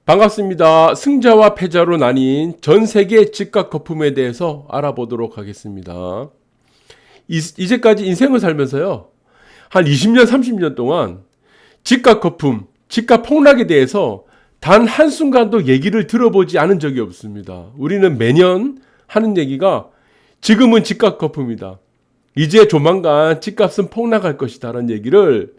반갑습니다. 승자와 패자로 나뉜 전 세계 집값 거품에 대해서 알아보도록 하겠습니다. 이제까지 인생을 살면서요, 한 20년, 30년 동안 집값 거품, 집값 폭락에 대해서 단 한순간도 얘기를 들어보지 않은 적이 없습니다. 우리는 매년 하는 얘기가 지금은 집값 거품이다. 이제 조만간 집값은 폭락할 것이다. 라는 얘기를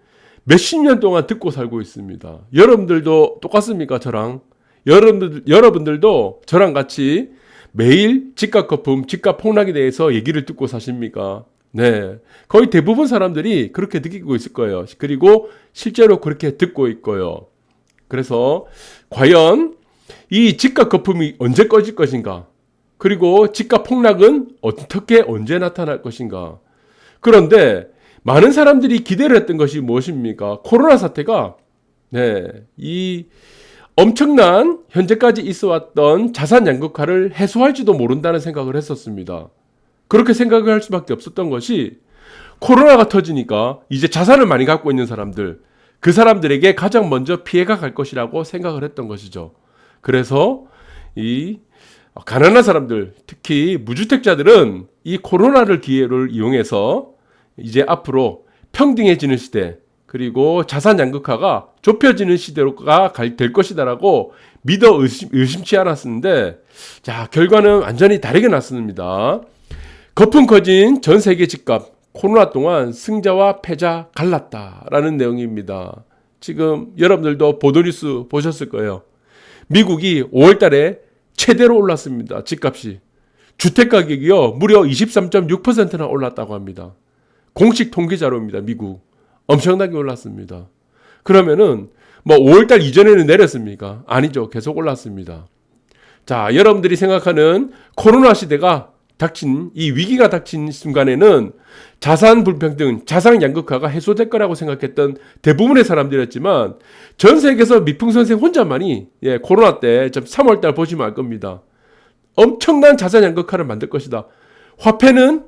몇십 년 동안 듣고 살고 있습니다. 여러분들도 똑같습니까? 저랑. 여러분들도 저랑 같이 매일 집값 거품, 집값 폭락에 대해서 얘기를 듣고 사십니까? 네. 거의 대부분 사람들이 그렇게 느끼고 있을 거예요. 그리고 실제로 그렇게 듣고 있고요. 그래서 과연 이 집값 거품이 언제 꺼질 것인가? 그리고 집값 폭락은 어떻게 언제 나타날 것인가? 그런데 많은 사람들이 기대를 했던 것이 무엇입니까? 코로나 사태가 이 엄청난 현재까지 있어왔던 자산 양극화를 해소할지도 모른다는 생각을 했었습니다. 그렇게 생각을 할 수밖에 없었던 것이 코로나가 터지니까 이제 자산을 많이 갖고 있는 사람들, 그 사람들에게 가장 먼저 피해가 갈 것이라고 생각을 했던 것이죠. 그래서 이 가난한 사람들, 특히 무주택자들은 이 코로나를 기회를 이용해서 이제 앞으로 평등해지는 시대, 그리고 자산 양극화가 좁혀지는 시대가 될 것이다라고 믿어 의심치 않았었는데, 자, 결과는 완전히 다르게 났습니다. 거품 커진 전 세계 집값, 코로나 동안 승자와 패자 갈랐다라는 내용입니다. 지금 여러분들도 보도뉴스 보셨을 거예요. 미국이 5월 달에 최대로 올랐습니다. 집값이. 주택가격이요, 무려 23.6%나 올랐다고 합니다. 공식 통계 자료입니다. 미국. 엄청나게 올랐습니다. 그러면은 5월달 이전에는 내렸습니까? 아니죠. 계속 올랐습니다. 자, 여러분들이 생각하는 코로나 시대가 닥친, 이 위기가 닥친 순간에는 자산 불평등, 자산 양극화가 해소될 거라고 생각했던 대부분의 사람들이었지만, 전 세계에서 미풍 선생 혼자만이 코로나 때 3월달 보시면 알 겁니다. 엄청난 자산 양극화를 만들 것이다. 화폐는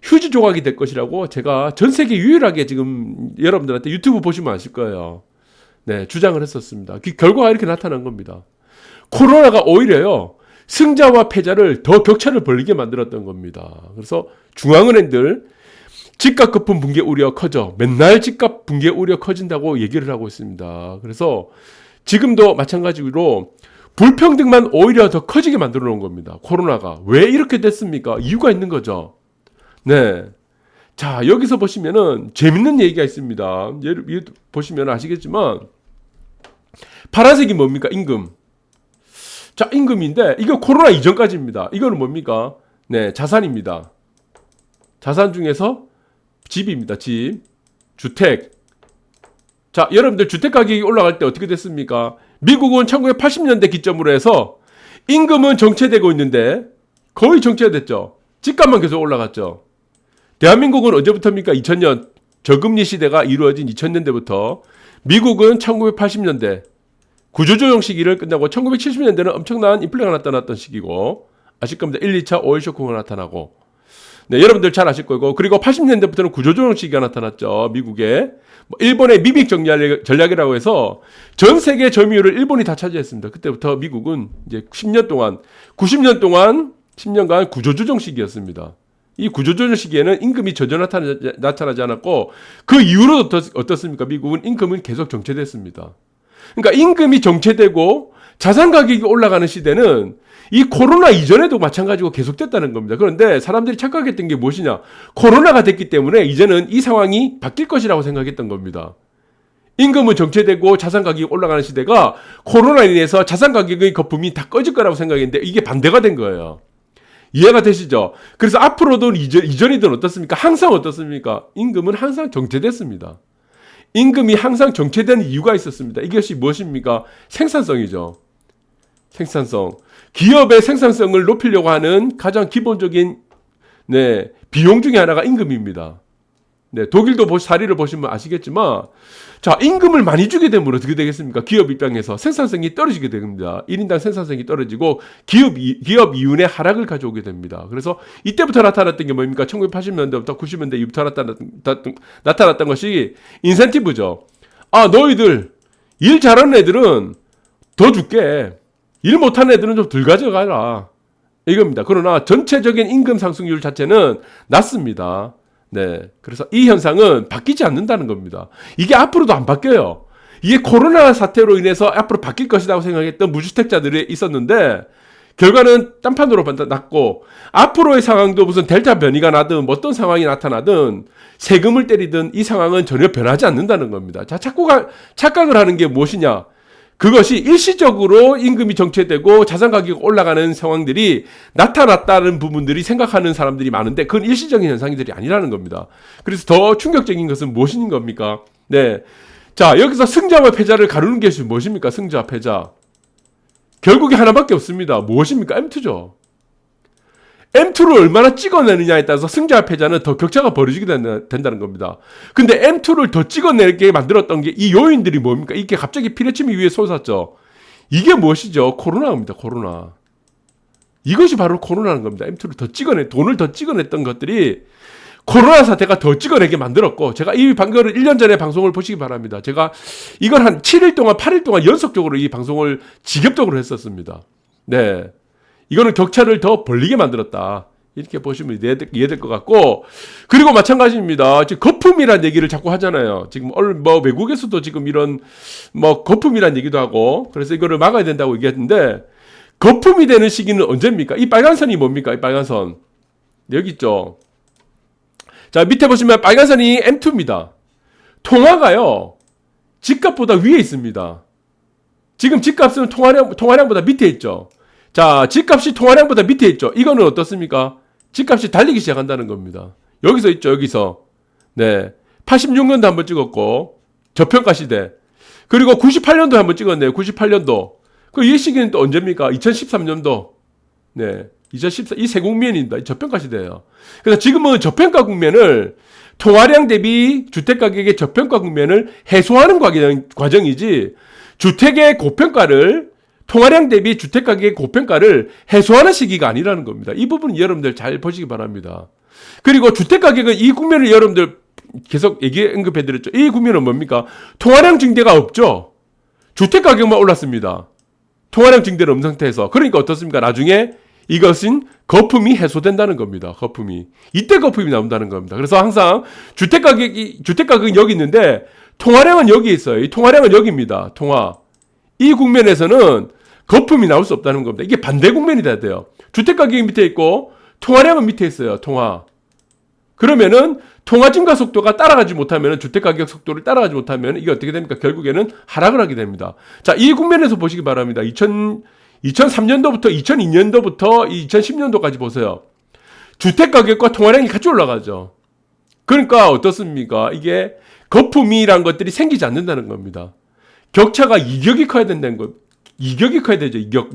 휴지 조각이 될 것이라고 제가 전 세계 유일하게 지금 여러분들한테 유튜브 보시면 아실 거예요. 주장을 했었습니다. 그 결과가 이렇게 나타난 겁니다. 코로나가 오히려요, 승자와 패자를 더 격차를 벌리게 만들었던 겁니다. 그래서 중앙은행들 집값 거품 붕괴 우려 커져, 맨날 집값 붕괴 우려 커진다고 얘기를 하고 있습니다. 그래서 지금도 마찬가지로 불평등만 오히려 더 커지게 만들어 놓은 겁니다. 코로나가. 왜 이렇게 됐습니까? 이유가 있는 거죠. 자, 여기서 보시면은 재밌는 얘기가 있습니다. 보시면 아시겠지만, 파란색이 뭡니까? 임금. 자, 임금인데, 이거 코로나 이전까지입니다. 이거는 뭡니까? 자산입니다. 자산 중에서 집입니다. 집. 주택. 자, 여러분들 주택 가격이 올라갈 때 어떻게 됐습니까? 미국은 1980년대 기점으로 해서 임금은 정체되고 있는데, 거의 정체됐죠. 집값만 계속 올라갔죠. 대한민국은 언제부터입니까? 2000년 저금리 시대가 이루어진 2000년대부터 미국은 1980년대 구조조정 시기를 끝나고 1970년대는 엄청난 인플레가 나타났던 시기고, 아실 겁니다. 1, 2차 오일 쇼크가 나타나고, 여러분들 잘 아실 거고, 그리고 80년대부터는 구조조정 시기가 나타났죠. 미국에. 일본의 미빅 전략이라고 해서 전 세계 점유율을 일본이 다 차지했습니다. 그때부터 미국은 이제 10년간 구조조정 시기였습니다. 이 구조조정 시기에는 임금이 전혀 나타나지 않았고, 그 이후로 어떻습니까? 미국은 임금은 계속 정체됐습니다. 그러니까 임금이 정체되고 자산 가격이 올라가는 시대는 이 코로나 이전에도 마찬가지고 계속됐다는 겁니다. 그런데 사람들이 착각했던 게 무엇이냐? 코로나가 됐기 때문에 이제는 이 상황이 바뀔 것이라고 생각했던 겁니다. 임금은 정체되고 자산 가격이 올라가는 시대가 코로나로 인해서 자산 가격의 거품이 다 꺼질 거라고 생각했는데, 이게 반대가 된 거예요. 이해가 되시죠? 그래서 앞으로도 이전이든 어떻습니까? 항상 어떻습니까? 임금은 항상 정체됐습니다. 임금이 항상 정체되는 이유가 있었습니다. 이것이 무엇입니까? 생산성이죠. 생산성. 기업의 생산성을 높이려고 하는 가장 기본적인 비용 중에 하나가 임금입니다. 독일도 사례를 보시면 아시겠지만, 자, 임금을 많이 주게 되면 어떻게 되겠습니까? 기업 입장에서 생산성이 떨어지게 됩니다. 1인당 생산성이 떨어지고 기업 이윤의 하락을 가져오게 됩니다. 그래서 이때부터 나타났던 게 뭡니까? 1980년대부터 90년대 이후부터 나타났던 것이 인센티브죠. 아, 너희들 일 잘하는 애들은 더 줄게. 일 못하는 애들은 좀 덜 가져가라. 이겁니다. 그러나 전체적인 임금 상승률 자체는 낮습니다. 네. 그래서 이 현상은 바뀌지 않는다는 겁니다. 이게 앞으로도 안 바뀌어요. 이게 코로나 사태로 인해서 앞으로 바뀔 것이라고 생각했던 무주택자들이 있었는데 결과는 딴판으로 났고 앞으로의 상황도 무슨 델타 변이가 나든 어떤 상황이 나타나든 세금을 때리든 이 상황은 전혀 변하지 않는다는 겁니다. 자, 착각을 하는 게 무엇이냐? 그것이 일시적으로 임금이 정체되고 자산 가격이 올라가는 상황들이 나타났다는 부분들이 생각하는 사람들이 많은데 그건 일시적인 현상들이 아니라는 겁니다. 그래서 더 충격적인 것은 무엇인 겁니까? 네. 자, 여기서 승자와 패자를 가르는 게 무엇입니까? 승자, 패자. 결국에 하나밖에 없습니다. 무엇입니까? M2죠. M2를 얼마나 찍어내느냐에 따라서 승자와 패자는 더 격차가 벌어지게 된다는 겁니다. 근데 M2를 더 찍어내게 만들었던 게 이 요인들이 뭡니까? 이게 갑자기 피레침이 위에 솟았죠. 이게 무엇이죠? 코로나입니다. 코로나. 이것이 바로 코로나는 겁니다. M2를 더 돈을 더 찍어냈던 것들이 코로나 사태가 더 찍어내게 만들었고, 제가 이 방송을 1년 전에 방송을 보시기 바랍니다. 제가 이걸 한 7일 동안, 8일 동안 연속적으로 이 방송을 직접적으로 했었습니다. 네. 이거는 격차를 더 벌리게 만들었다. 이렇게 보시면 이해될 것 같고, 그리고 마찬가지입니다. 지금 거품이란 얘기를 자꾸 하잖아요. 지금 뭐 외국에서도 지금 이런 뭐 거품이란 얘기도 하고, 그래서 이거를 막아야 된다고 얘기했는데, 거품이 되는 시기는 언제입니까? 이 빨간 선이 뭡니까? 이 빨간 선. 여기 있죠. 자, 밑에 보시면 빨간 선이 M2입니다. 통화가요, 집값보다 위에 있습니다. 지금 집값은 통화량보다 밑에 있죠. 자, 집값이 통화량보다 밑에 있죠. 이거는 어떻습니까? 집값이 달리기 시작한다는 겁니다. 여기서 있죠, 여기서. 네. 86년도 한번 찍었고, 저평가 시대. 그리고 98년도 한번 찍었네요. 98년도. 이 시기는 또 언제입니까? 2013년도. 네. 2014, 이 세 국면입니다. 저평가 시대예요. 그래서 지금은 저평가 국면을 통화량 대비 주택가격의 저평가 국면을 해소하는 과정이지, 주택의 고평가를, 통화량 대비 주택가격의 고평가를 해소하는 시기가 아니라는 겁니다. 이 부분은 여러분들 잘 보시기 바랍니다. 그리고 주택가격은 이 국면을 여러분들 계속 언급해드렸죠. 이 국면은 뭡니까? 통화량 증대가 없죠. 주택가격만 올랐습니다. 통화량 증대는 없는 상태에서. 그러니까 어떻습니까? 나중에 이것은 거품이 해소된다는 겁니다. 거품이. 이때 거품이 나온다는 겁니다. 그래서 항상 주택가격은 여기 있는데 통화량은 여기 있어요. 이 통화량은 여기입니다. 이 국면에서는 거품이 나올 수 없다는 겁니다. 이게 반대 국면이 돼야 돼요. 주택가격이 밑에 있고 통화량은 밑에 있어요. 그러면은 통화 증가 속도가 따라가지 못하면, 주택가격 속도를 따라가지 못하면 이게 어떻게 됩니까? 결국에는 하락을 하게 됩니다. 자, 이 국면에서 보시기 바랍니다. 2003년도부터 2002년도부터 2010년도까지 보세요. 주택가격과 통화량이 같이 올라가죠. 그러니까 어떻습니까? 이게 거품이란 것들이 생기지 않는다는 겁니다. 격차가 이격이 커야 된다는 것. 이격이 커야 되죠. 이격.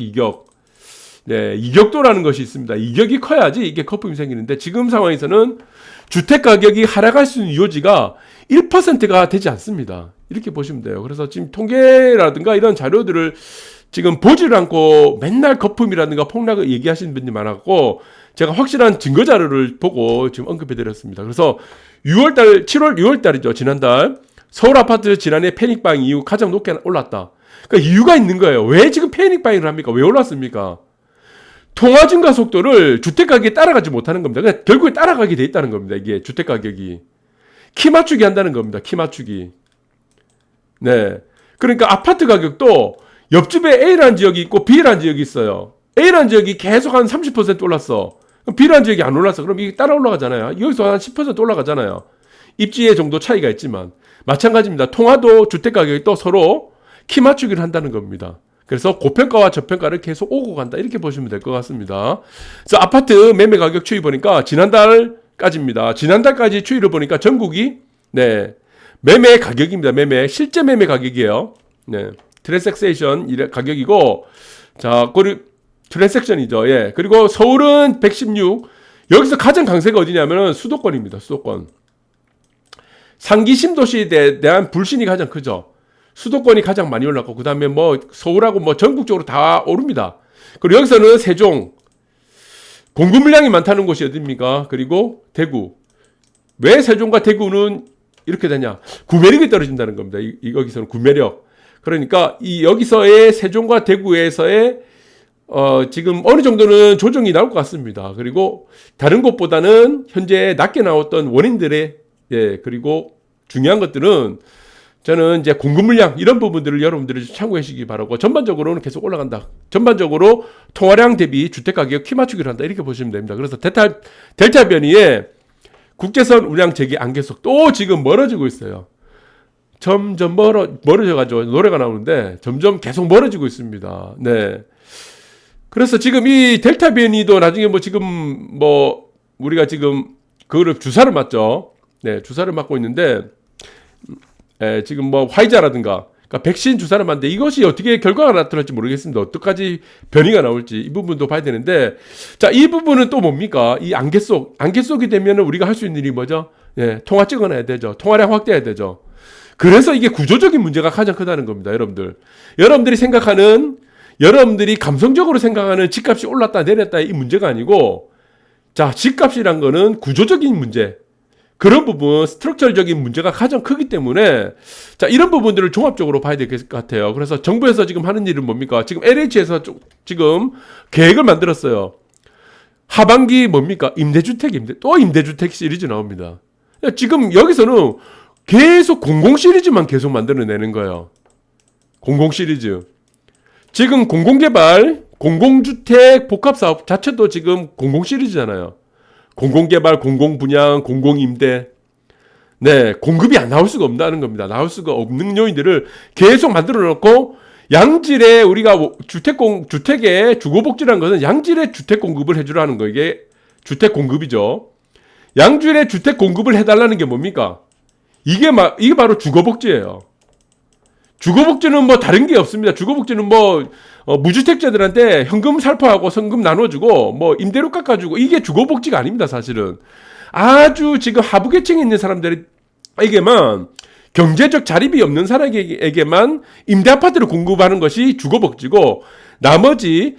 네, 이격도라는 것이 있습니다. 이격이 커야지 이게 거품이 생기는데, 지금 상황에서는 주택가격이 하락할 수 있는 요지가 1%가 되지 않습니다. 이렇게 보시면 돼요. 그래서 지금 통계라든가 이런 자료들을 지금 보지를 않고 맨날 거품이라든가 폭락을 얘기하시는 분들이 많았고, 제가 확실한 증거 자료를 보고 지금 언급해드렸습니다. 그래서 7월, 6월달이죠. 지난달. 서울 아파트 지난해 패닉바잉 이후 가장 높게 올랐다. 그러니까 이유가 있는 거예요. 왜 지금 패닉바잉을 합니까? 왜 올랐습니까? 통화 증가 속도를 주택가격이 따라가지 못하는 겁니다. 그러니까 결국에 따라가게 돼 있다는 겁니다. 이게 주택가격이. 키 맞추기 한다는 겁니다. 키 맞추기. 네. 그러니까 아파트 가격도 옆집에 A라는 지역이 있고 B라는 지역이 있어요. A라는 지역이 계속 한 30% 올랐어. 그럼 B라는 지역이 안 올랐어. 그럼 이게 따라 올라가잖아요. 여기서 한 10% 올라가잖아요. 입지의 정도 차이가 있지만. 마찬가지입니다. 통화도 주택가격이 또 서로 키 맞추기를 한다는 겁니다. 그래서 고평가와 저평가를 계속 오고 간다. 이렇게 보시면 될 것 같습니다. 그래서 아파트 매매 가격 추이 보니까 지난달까지입니다. 지난달까지 추이를 보니까 전국이, 네, 매매 가격입니다. 실제 매매 가격이에요. 네. 트랜섹세이션 가격이고, 자, 트랜섹션이죠. 예. 그리고 서울은 116. 여기서 가장 강세가 어디냐면은 수도권입니다. 수도권. 상기 신도시에 대한 불신이 가장 크죠. 수도권이 가장 많이 올랐고, 그 다음에 뭐 서울하고 뭐 전국적으로 다 오릅니다. 그리고 여기서는 세종, 공급 물량이 많다는 곳이 어디입니까? 그리고 대구. 왜 세종과 대구는 이렇게 되냐? 구매력이 떨어진다는 겁니다. 여기서는 구매력. 그러니까 이 여기서의 세종과 대구에서의 지금 어느 정도는 조정이 나올 것 같습니다. 그리고 다른 곳보다는 현재 낮게 나왔던 원인들의 그리고 중요한 것들은 저는 이제 공급 물량 이런 부분들을 여러분들이 참고해 주시기 바라고 전반적으로는 계속 올라간다. 전반적으로 통화량 대비 주택 가격 키 맞추기를 한다. 이렇게 보시면 됩니다. 그래서 델타 변이에 국제선 운항 재개 안개속 또 지금 멀어지고 있어요. 점점 멀어져가지고 노래가 나오는데 점점 계속 멀어지고 있습니다. 네. 그래서 지금 이 델타 변이도 나중에 지금 우리가 지금 그거를 주사를 맞죠. 네, 주사를 맞고 있는데 지금 화이자라든가 그러니까 백신 주사를 맞는데 이것이 어떻게 결과가 나타날지 모르겠습니다. 어떻게까지 변이가 나올지 이 부분도 봐야 되는데 자, 이 부분은 또 뭡니까? 이 안개속이 되면 우리가 할 수 있는 일이 뭐죠? 예, 통화 찍어놔야 되죠. 통화량 확대해야 되죠. 그래서 이게 구조적인 문제가 가장 크다는 겁니다. 여러분들이 감성적으로 생각하는 집값이 올랐다 내렸다 이 문제가 아니고 자, 집값이란 거는 구조적인 문제 그런 부분 스트럭처적인 문제가 가장 크기 때문에 자, 이런 부분들을 종합적으로 봐야 될 것 같아요. 그래서 정부에서 지금 하는 일은 뭡니까? 지금 LH에서 지금 계획을 만들었어요. 하반기 뭡니까? 또 임대주택 시리즈 나옵니다. 지금 여기서는 계속 공공 시리즈만 계속 만들어내는 거예요. 공공 시리즈. 지금 공공개발, 공공주택 복합사업 자체도 지금 공공 시리즈잖아요. 공공개발, 공공분양, 공공임대. 네, 공급이 안 나올 수가 없다는 겁니다. 나올 수가 없는 요인들을 계속 만들어 놓고 양질의 우리가 주택의 주거복지라는 것은 양질의 주택 공급을 해주라는 거. 이게 주택 공급이죠. 양질의 주택 공급을 해달라는 게 뭡니까? 이게 바로 주거복지예요. 주거복지는 다른 게 없습니다. 주거복지는 무주택자들한테 현금 살포하고 성금 나눠주고 임대료 깎아주고 이게 주거복지가 아닙니다. 사실은 아주 지금 하부계층에 있는 사람들에게만 경제적 자립이 없는 사람에게만 임대 아파트를 공급하는 것이 주거복지고 나머지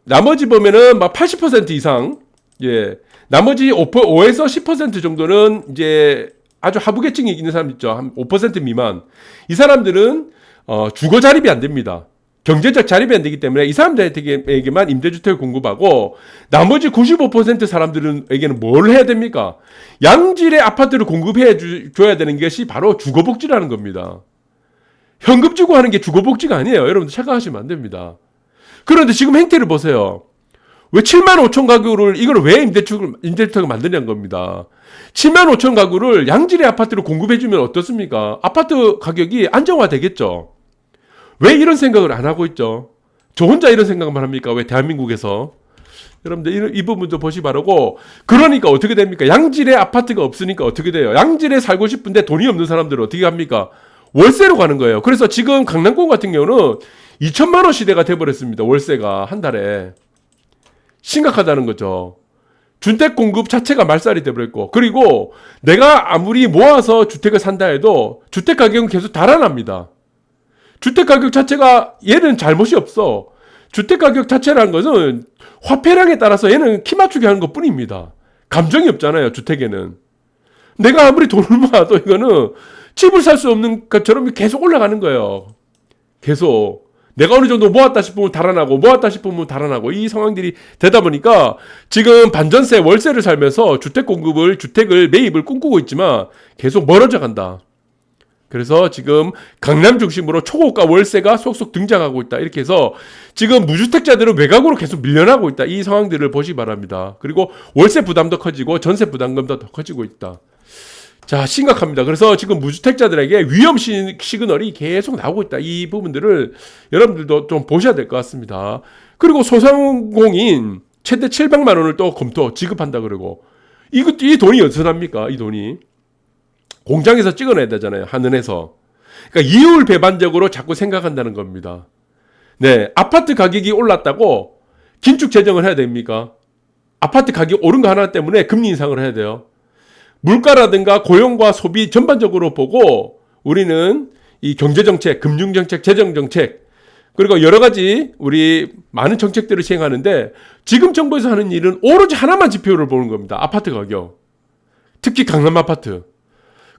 보면은 80% 이상 나머지 5에서 10% 정도는 이제 아주 하부계층에 있는 사람 있죠. 한 5% 미만. 이 사람들은 주거 자립이 안 됩니다. 경제적 자립이 안 되기 때문에 이 사람들에게만 임대주택을 공급하고 나머지 95% 사람들에게는 뭘 해야 됩니까? 양질의 아파트를 공급해 줘야 되는 것이 바로 주거복지라는 겁니다. 현금 주고 하는 게 주거복지가 아니에요. 여러분들 착각하시면 안 됩니다. 그런데 지금 행태를 보세요. 왜 7만 5천 가구를 이걸 왜 임대주택을 만드냐는 겁니다. 7만 5천 가구를 양질의 아파트를 공급해주면 어떻습니까? 아파트 가격이 안정화되겠죠. 왜 이런 생각을 안 하고 있죠? 저 혼자 이런 생각만 합니까? 왜 대한민국에서? 여러분들 이 부분도 보시 바라고. 그러니까 어떻게 됩니까? 양질의 아파트가 없으니까 어떻게 돼요? 양질에 살고 싶은데 돈이 없는 사람들은 어떻게 합니까? 월세로 가는 거예요. 그래서 지금 강남권 같은 경우는 2천만 원 시대가 돼버렸습니다. 월세가 한 달에. 심각하다는 거죠. 주택 공급 자체가 말살이 돼버렸고 그리고 내가 아무리 모아서 주택을 산다 해도 주택 가격은 계속 달아납니다. 주택 가격 자체가 얘는 잘못이 없어. 주택 가격 자체라는 것은 화폐량에 따라서 얘는 키 맞추기 하는 것 뿐입니다. 감정이 없잖아요. 주택에는. 내가 아무리 돈을 모아도 이거는 집을 살 수 없는 것처럼 계속 올라가는 거예요. 계속. 내가 어느 정도 모았다 싶으면 달아나고 이 상황들이 되다 보니까 지금 반전세 월세를 살면서 주택을 매입을 꿈꾸고 있지만 계속 멀어져 간다. 그래서 지금 강남 중심으로 초고가 월세가 속속 등장하고 있다. 이렇게 해서 지금 무주택자들은 외곽으로 계속 밀려나고 있다. 이 상황들을 보시기 바랍니다. 그리고 월세 부담도 커지고 전세 부담금도 더 커지고 있다. 자, 심각합니다. 그래서 지금 무주택자들에게 위험 시그널이 계속 나오고 있다. 이 부분들을 여러분들도 좀 보셔야 될 것 같습니다. 그리고 소상공인 최대 700만 원을 또 지급한다 그러고 이 돈이 어디서 납니까? 이 돈이 공장에서 찍어내야 되잖아요. 한은에서. 그러니까 이율 배반적으로 자꾸 생각한다는 겁니다. 네, 아파트 가격이 올랐다고 긴축 재정을 해야 됩니까? 아파트 가격 오른 거 하나 때문에 금리 인상을 해야 돼요. 물가라든가 고용과 소비 전반적으로 보고 우리는 이 경제정책, 금융정책, 재정정책 그리고 여러 가지 우리 많은 정책들을 시행하는데 지금 정부에서 하는 일은 오로지 하나만 지표를 보는 겁니다. 아파트 가격. 특히 강남 아파트.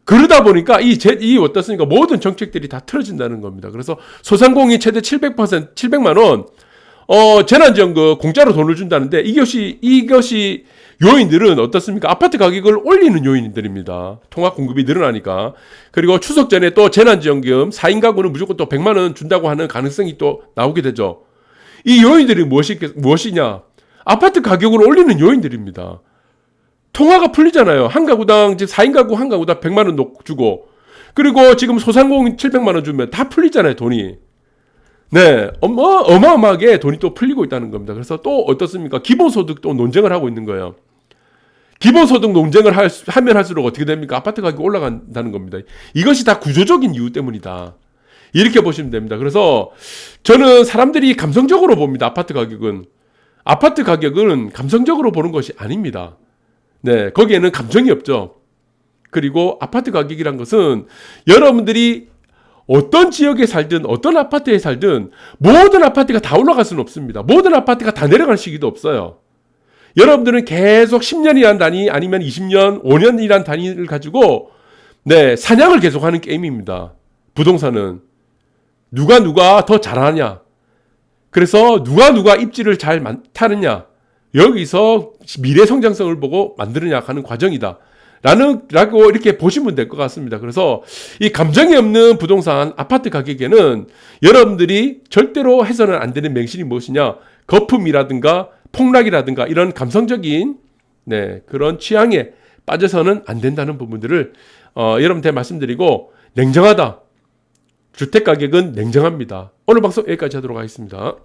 그러다 보니까 이 어떻습니까? 모든 정책들이 다 틀어진다는 겁니다. 그래서 소상공인 최대 700만 원, 재난지원금 공짜로 돈을 준다는데 이것이 요인들은 어떻습니까? 아파트 가격을 올리는 요인들입니다. 통합 공급이 늘어나니까. 그리고 추석 전에 또 재난지원금 4인 가구는 무조건 또 100만 원 준다고 하는 가능성이 또 나오게 되죠. 이 요인들이 무엇이냐? 아파트 가격을 올리는 요인들입니다. 통화가 풀리잖아요. 한 가구당, 4인 가구 한 가구당 100만 원 주고, 그리고 지금 소상공인 700만 원 주면 다 풀리잖아요, 돈이. 네, 어마어마하게 돈이 또 풀리고 있다는 겁니다. 그래서 또 어떻습니까? 기본소득 또 논쟁을 하고 있는 거예요. 기본소득 논쟁을 하면 할수록 어떻게 됩니까? 아파트 가격이 올라간다는 겁니다. 이것이 다 구조적인 이유 때문이다. 이렇게 보시면 됩니다. 그래서 저는 사람들이 감성적으로 봅니다. 아파트 가격은 감성적으로 보는 것이 아닙니다. 네, 거기에는 감정이 없죠. 그리고 아파트 가격이란 것은 여러분들이 어떤 지역에 살든 어떤 아파트에 살든 모든 아파트가 다 올라갈 수는 없습니다. 모든 아파트가 다 내려갈 시기도 없어요. 여러분들은 계속 10년이란 단위 아니면 20년, 5년이란 단위를 가지고 네, 사냥을 계속하는 게임입니다. 부동산은 누가 더 잘하냐. 그래서 누가 입지를 잘 타느냐. 여기서 미래 성장성을 보고 만드느냐 하는 과정이다. 라고 이렇게 보시면 될 것 같습니다. 그래서 이 감정이 없는 부동산 아파트 가격에는 여러분들이 절대로 해서는 안 되는 맹신이 무엇이냐. 거품이라든가 폭락이라든가 이런 감성적인 네, 그런 취향에 빠져서는 안 된다는 부분들을 여러분한테 말씀드리고 냉정하다. 주택 가격은 냉정합니다. 오늘 방송 여기까지 하도록 하겠습니다.